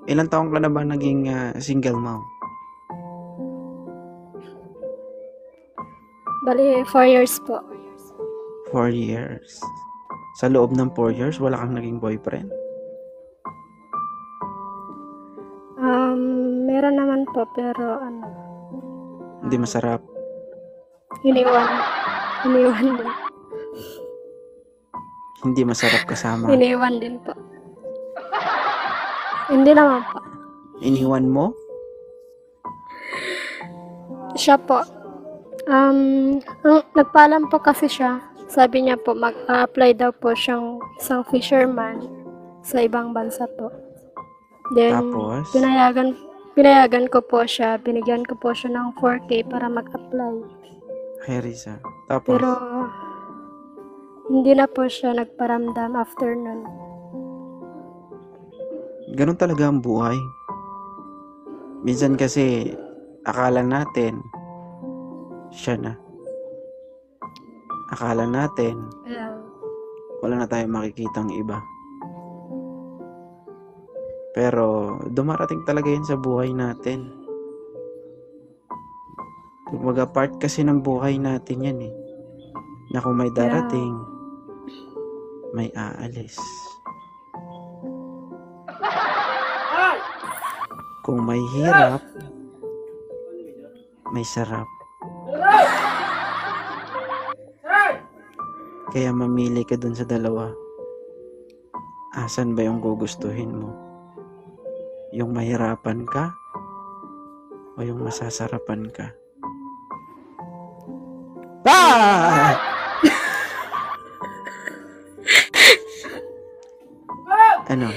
Ilang taong ka na ba naging single mom? Bali, 4 years po. 4 years. Sa loob ng 4 years, wala kang naging boyfriend? Meron naman po, pero Hindi masarap. iniwan. Iniwan din. Hindi masarap kasama. Iniwan din po. Hindi naman po. Iniwan mo? Siya po. Nagpaalam po kasi siya. Sabi niya po, mag-apply daw po siyang isang fisherman sa ibang bansa po. Then, Tapos? pinayagan ko po siya. Binigyan ko po siya ng 4K para mag-apply. Hey, Risa. Tapos? Pero, hindi na po siya nagparamdam after nun. Ganun talaga ang buhay. Minsan kasi, akala natin, siya na. Akala natin, wala na tayong makikitang iba. Pero, dumarating talaga yun sa buhay natin. Kumbaga, part kasi ng buhay natin yan eh. Na kung may darating, may aalis. Kung may hirap, may sarap. Kaya mamili ka dun sa dalawa. Asan ba yung gugustuhin mo? Yung mahirapan ka? O yung masasarapan ka? Ah! Ano?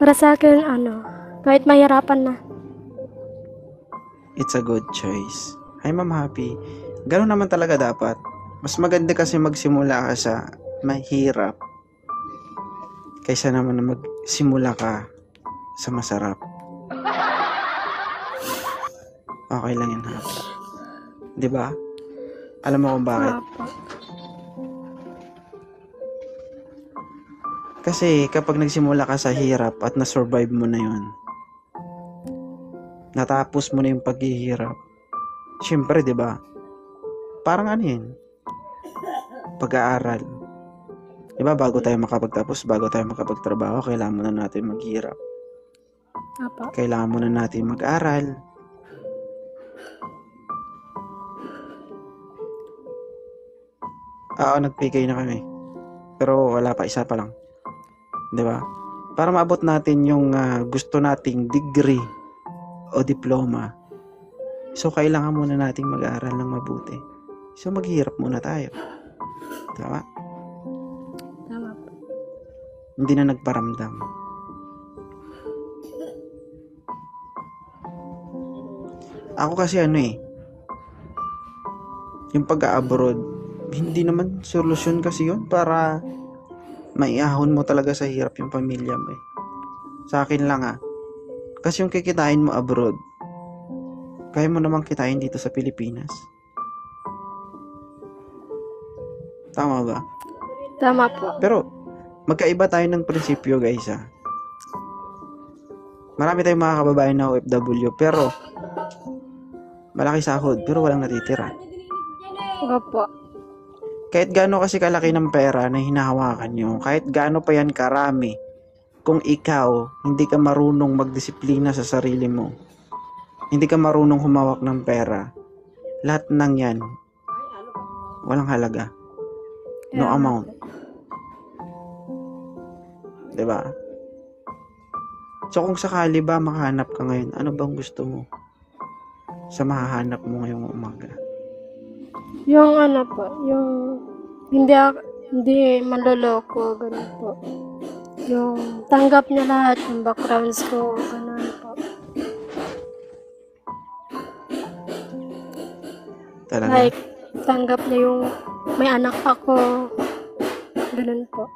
Para sa akin, kahit mahirapan na. It's a good choice. Hi, Ma'am Happy. Ganun naman talaga dapat. Mas maganda kasi magsimula ka sa mahirap kaysa naman na magsimula ka sa masarap. Okay lang yan, Happy. Diba? Alam mo kung bakit? Kasi kapag nagsimula ka sa hirap at na-survive mo na yun, natapos mo na yung paghihirap, syempre, di ba? Parang ano yun? Pag-aaral. Di ba, bago tayo makapagtapos, bago tayo makapagtrabaho, kailangan muna natin maghirap. Kailangan muna natin mag-aral. Nag-PK na kami. Pero wala pa, isa pa lang. Di ba? Para maabot natin yung gusto nating degree o diploma. So, kailangan muna nating mag-aaral ng mabuti. So, maghihirap muna tayo. Tama? Tama po. Hindi na nagparamdam. Ako kasi yung pag-abroad, hindi naman solusyon kasi yun para maiahon mo talaga sa hirap yung pamilya mo eh. Sa akin lang kasi yung kikitain mo abroad, kaya mo namang kitain dito sa Pilipinas. Tama ba? Tama po. Pero, magkaiba tayo ng prinsipyo guys Marami tayong mga kababayan na OFW, pero malaki sahod, pero walang natitira. Opo. Kahit gaano kasi kalaki ng pera na hinahawakan nyo, kahit gaano pa yan karami, kung ikaw, hindi ka marunong magdisiplina sa sarili mo, hindi ka marunong humawak ng pera, lahat ng yan, walang halaga. No amount. Diba? So kung sakali ba makahanap ka ngayon, ano bang gusto mo sa mahahanap mo ngayong umaga? Yung yung hindi manloloko, ganun po. Yung tanggap niya lahat, yung backgrounds ko, ganun po. Talaga? Like, tanggap niya yung may anak ako, ganun po.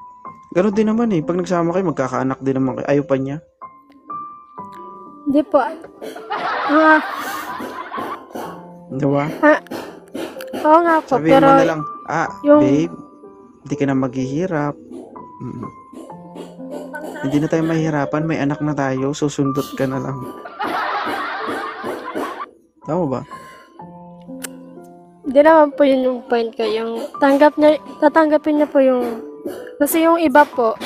Ganun din naman pag nagsama kayo, magkakaanak din naman kayo. Ayaw pa niya? Hindi po. Diba? Oo nga po, sabihin pero mo na lang, yung babe, Hindi ka na maghihirap. Mm. Hindi na tayo mahihirapan, may anak na tayo, susundot ka na lang. Tama ba? Hindi naman po yun yung point ko. Yung tatanggapin niya po yung, kasi yung iba po,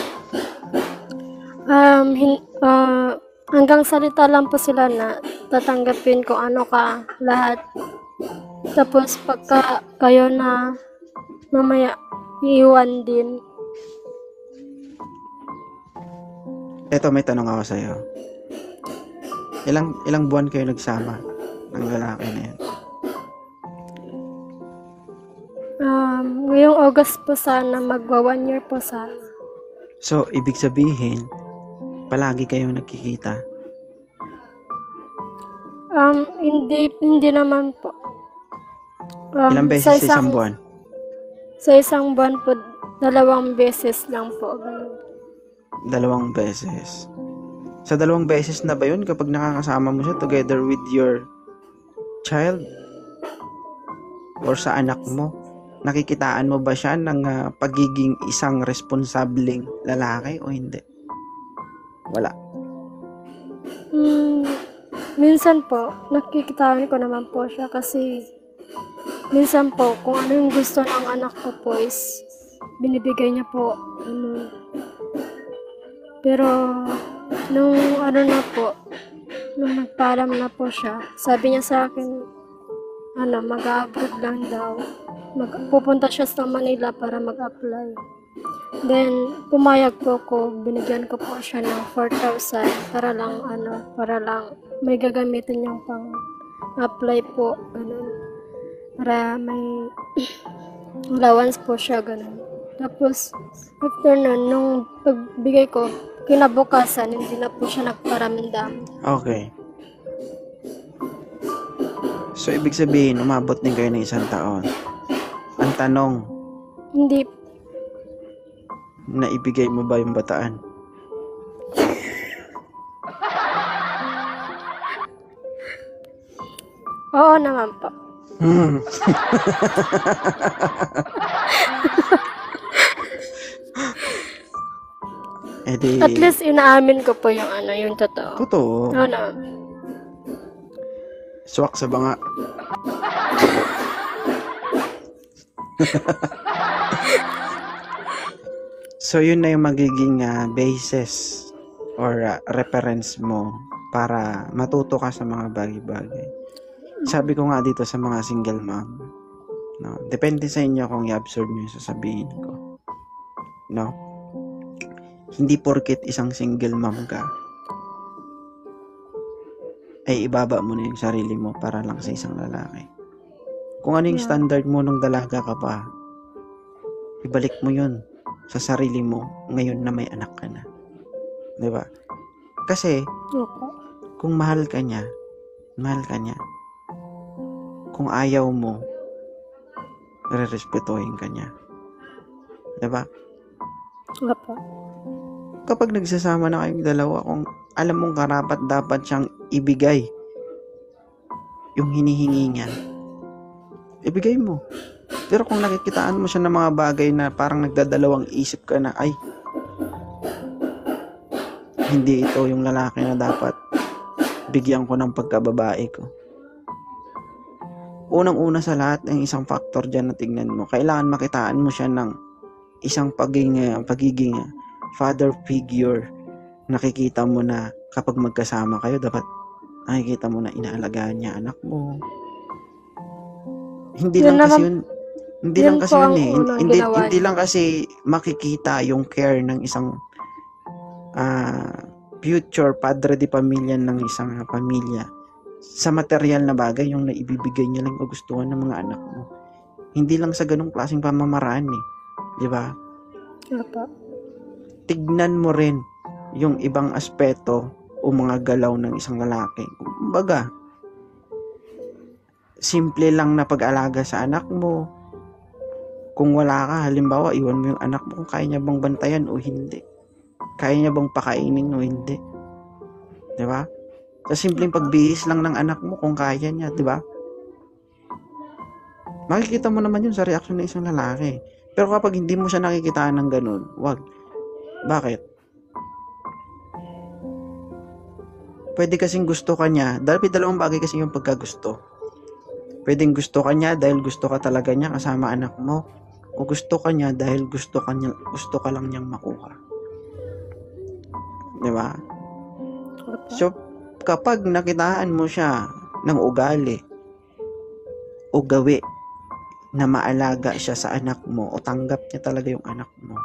hanggang salita lang po sila na tatanggapin kung ano ka, lahat. Tapos pagka kayo na mamaya iiwan din. Eto, may tanong ako sa'yo. Ilang buwan kayo nagsama ng lalaki na yan? Ngayong August po sana, magwa 1 year po sana. So, ibig sabihin, palagi kayong nagkikita. Hindi naman po. Ilang beses sa isang buwan? Sa isang buwan po, 2 beses lang po. Ganun. 2 beses. Sa 2 beses na ba yun kapag nakakasama mo siya together with your child? Or sa anak mo? Nakikitaan mo ba siya ng pagiging isang responsableng lalaki o hindi? Wala. Minsan po, nakikitaan ko naman po siya kasi minsan po, kung ano yung gusto ng anak ko po is binibigay niya po. Pero nung nung nagpaalam na po siya, sabi niya sa akin, mag-a-abroad lang daw. Pupunta siya sa Manila para mag-apply. Then, pumayag po ko, binigyan ko po siya ng 4,000 para lang may gagamitin niyang pang-apply po, ganun. Para may allowance po siya, ganun. Tapos, after nun, nung pagbigay ko, kinabukasan, hindi na po siya nagparamdam. Okay. So, ibig sabihin, umabot din kayo ng 1 taon. Ang tanong, Hindi. naibigay mo ba yung bataan? Oo naman po. Edi, At least inaamin ko po yung totoo. totoo. Oo naman. Swak sa banga. So, yun na yung magiging basis or reference mo para matuto ka sa mga bagay-bagay. Sabi ko nga dito sa mga single mom, no, depende sa inyo kung i-absorb nyo yung sasabihin ko. No? Hindi porket isang single mom ka, ay ibaba mo na yung sarili mo para lang sa isang lalaki. Kung ano yung standard mo nung dalaga ka pa, ibalik mo yun sa sarili mo ngayon na may anak ka na. Diba? Kasi, Opo. kung mahal ka niya. Kung ayaw mo, re-respetuhin ka niya. Diba? Opo. Kapag nagsasama na kayong dalawa, kung alam mong karapat dapat siyang ibigay yung hinihingi niya, ibigay mo. Pero kung nakikitaan mo siya ng mga bagay na parang nagdadalawang isip ka na, ay, hindi ito yung lalaki na dapat bigyan ko ng pagkababae ko. Unang-una sa lahat, ang isang factor dyan na tignan mo, kailangan makitaan mo siya ng isang pagiging father figure. Nakikita mo na kapag magkasama kayo, dapat nakikita mo na inaalagaan niya anak mo. Hindi lang kasi yun. Hindi lang kasi yun eh. Hindi lang kasi makikita yung care ng isang future padre de pamilya ng isang pamilya sa material na bagay, yung naibibigay niya lang kagustuhan ng mga anak mo. Hindi lang sa ganung klaseng pamamaraan eh. Di ba? Opo. Tignan mo rin yung ibang aspeto o mga galaw ng isang lalaki. Kumbaga, simple lang na pag-alaga sa anak mo. Kung wala ka, halimbawa, iwan mo yung anak mo kung kaya niya bang bantayan o hindi. Kaya niya bang pakainin o hindi. Diba? Sa simpleng pagbihis lang ng anak mo kung kaya niya, diba? Makikita mo naman yun sa reaksyon ng isang lalaki. Pero kapag hindi mo siya nakikitaan ng ganun, wag. Bakit? Pwede kasing gusto ka niya, dahil dalawang bagay kasi yung pagkagusto. Pwedeng gusto ka niya dahil gusto ka talaga niya kasama anak mo, o gusto ka niya dahil gusto ka lang niyang makuha. 'Di ba? Opo. So, kapag nakitaan mo siya ng ugali o gawi na maalaga siya sa anak mo o tanggap niya talaga yung anak mo,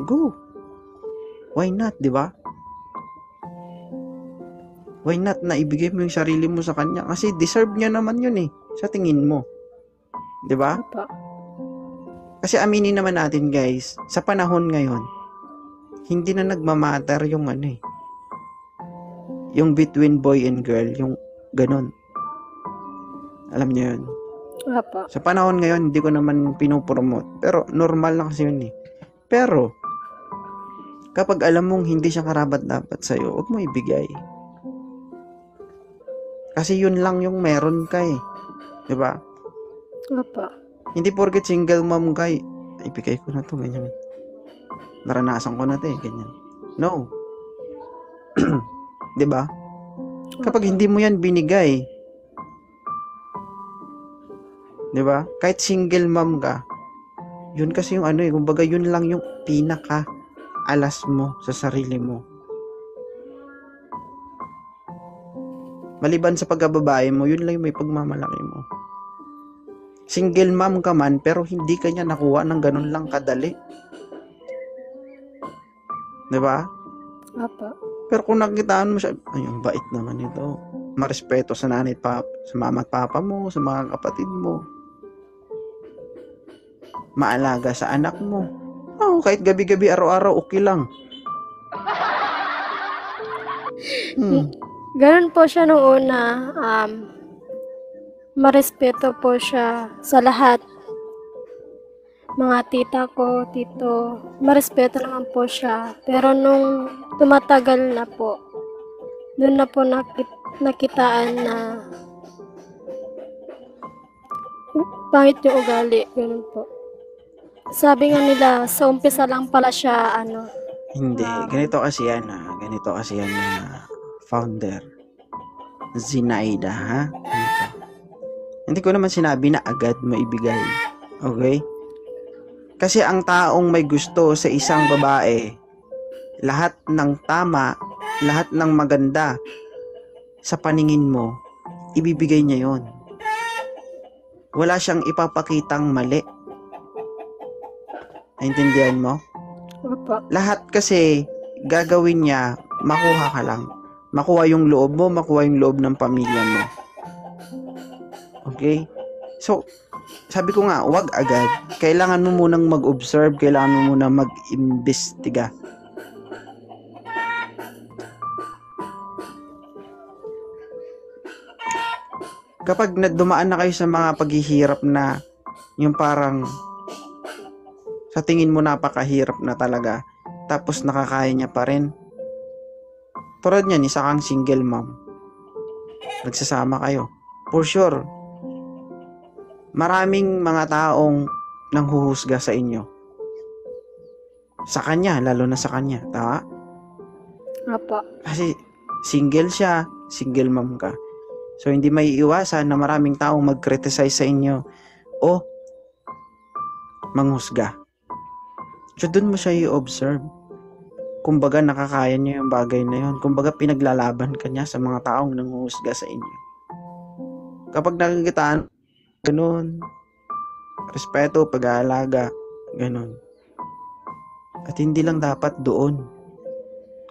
go. Why not, 'di ba? Why not na ibigay mo yung sarili mo sa kanya? Kasi deserve niya naman yun eh, sa tingin mo. 'Di ba? Opo. Kasi aminin naman natin guys, sa panahon ngayon, hindi na nagmamatter yung yung between boy and girl, yung ganun. Alam niyo yun. Opo. Sa panahon ngayon, hindi ko naman pinopromote. Pero normal lang kasi yun eh. Pero, kapag alam mong hindi siya karapat-dapat sa'yo, huwag mo ibigay. Kasi yun lang yung meron ka eh. 'Di ba? Opo. Hindi porket single mom ka, ibigay ko na to, ganyan. Naranasan ko na to eh, ganyan. No. 'Di ba? Kapag hindi mo yan binigay, 'di ba? Kahit single mom ka, yun kasi yung kumbaga yun lang yung pinaka alas mo sa sarili mo. Maliban sa pagkababae mo, yun lang yung may pagmamalaki mo. Single mom ka man, pero hindi ka niya nakuha ng ganun lang kadali. 'Di ba? Opo. Pero kung nakitaan mo siya, ay, ang bait naman ito. Marespeto sa nanay at papa, sa mama at papa mo, sa mga kapatid mo. Maalaga sa anak mo. Oh, kahit gabi-gabi, araw-araw, okay lang. Ganun po siya nung una. Marespeto po siya sa lahat. Mga tita ko, tito, marespeto naman po siya. Pero nung tumatagal na po, doon na po nakitaan na pangit yung ugali. Ganun po. Sabi nga nila, sa umpisa lang pala siya, Hindi, ganito kasi yan na founder. Zinaida, ha? Hindi ko naman sinabi na agad maibigay. Okay? Kasi ang taong may gusto sa isang babae, lahat ng tama, lahat ng maganda sa paningin mo, ibibigay niya yon. Wala siyang ipapakitang mali. Naintindihan mo? Opo. Lahat kasi gagawin niya, makuha ka lang. Makuha yung loob mo, makuha yung loob ng pamilya mo. Okay? So, sabi ko nga, wag agad. Kailangan mo munang mag-observe, kailangan mo munang mag-imbestiga. Kapag dumaan na kayo sa mga paghihirap na yung parang sa tingin mo napakahirap na talaga, tapos nakakaya niya pa rin. Tulad niyan, isa kang single mom. Nagsasama kayo. For sure, maraming mga taong nanghuhusga sa inyo. Sa kanya, lalo na sa kanya. Tama? Opo. Kasi single siya, single mom ka. So, hindi may iwasan na maraming taong mag-criticize sa inyo o manghusga. So, dun mo siya i-observe. Kumbaga, nakakaya niya yung bagay na yun. Kumbaga, pinaglalaban ka niya sa mga taong nanghuhusga sa inyo. Kapag nakikitaan, ganun, respeto, pag-aalaga, ganun. At hindi lang dapat doon.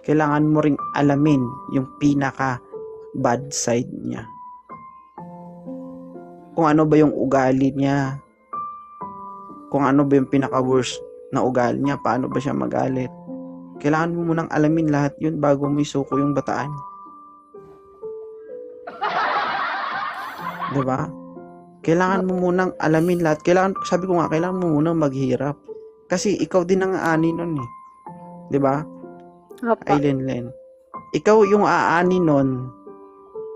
Kailangan mo ring alamin yung pinaka bad side niya. Kung ano ba yung ugali niya. Kung ano ba yung pinaka worst na ugali niya. Paano ba siya magalit. Kailangan mo munang alamin lahat yun bago mo isuko yung bataan. Diba? Kailangan mo munang alamin lahat. Sabi ko nga, kailangan mo munang maghirap. Kasi ikaw din ang aani nun eh. Diba? Opo. Ay, Lenlen. Ikaw yung aani nun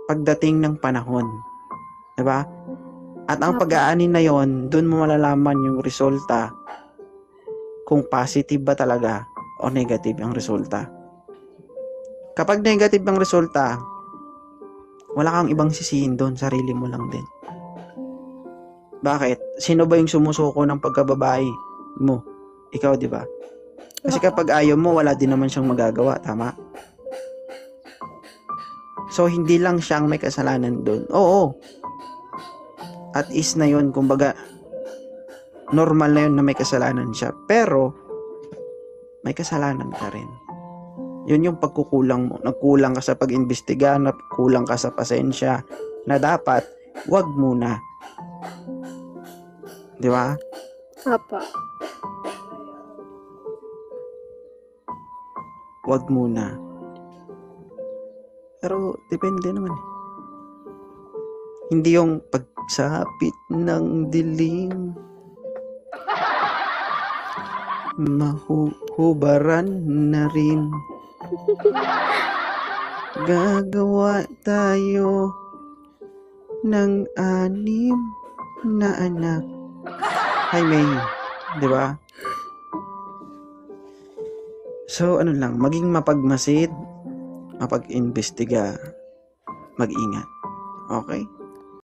pagdating ng panahon. Diba? At ang Opo. pag-aani na yon, dun mo malalaman yung resulta kung positive ba talaga o negative ang resulta. Kapag negative ang resulta, wala kang ibang sisihin doon, sarili mo lang din. Bakit? Sino ba yung sumusuko ng pagkababae mo? Ikaw, di ba? Kasi kapag ayaw mo, wala din naman siyang magagawa, tama? So, hindi lang siyang may kasalanan doon. Oo. At is na yun, kumbaga, normal na yun na may kasalanan siya. Pero, may kasalanan ka rin. Yun yung pagkukulang mo. Nagkulang ka sa pag-imbestiga, nagkulang ka sa pasensya, na dapat, wag muna. Di ba? Apa. Wag muna. Pero, depende naman eh. Hindi yung pagsapit ng dilim, mahuhubaran na rin. Gagawa tayo ng 6 na anak. Hi, May. Di ba? So, ano lang, maging mapagmasid, mapag-imbestiga, mag-ingat. Okay?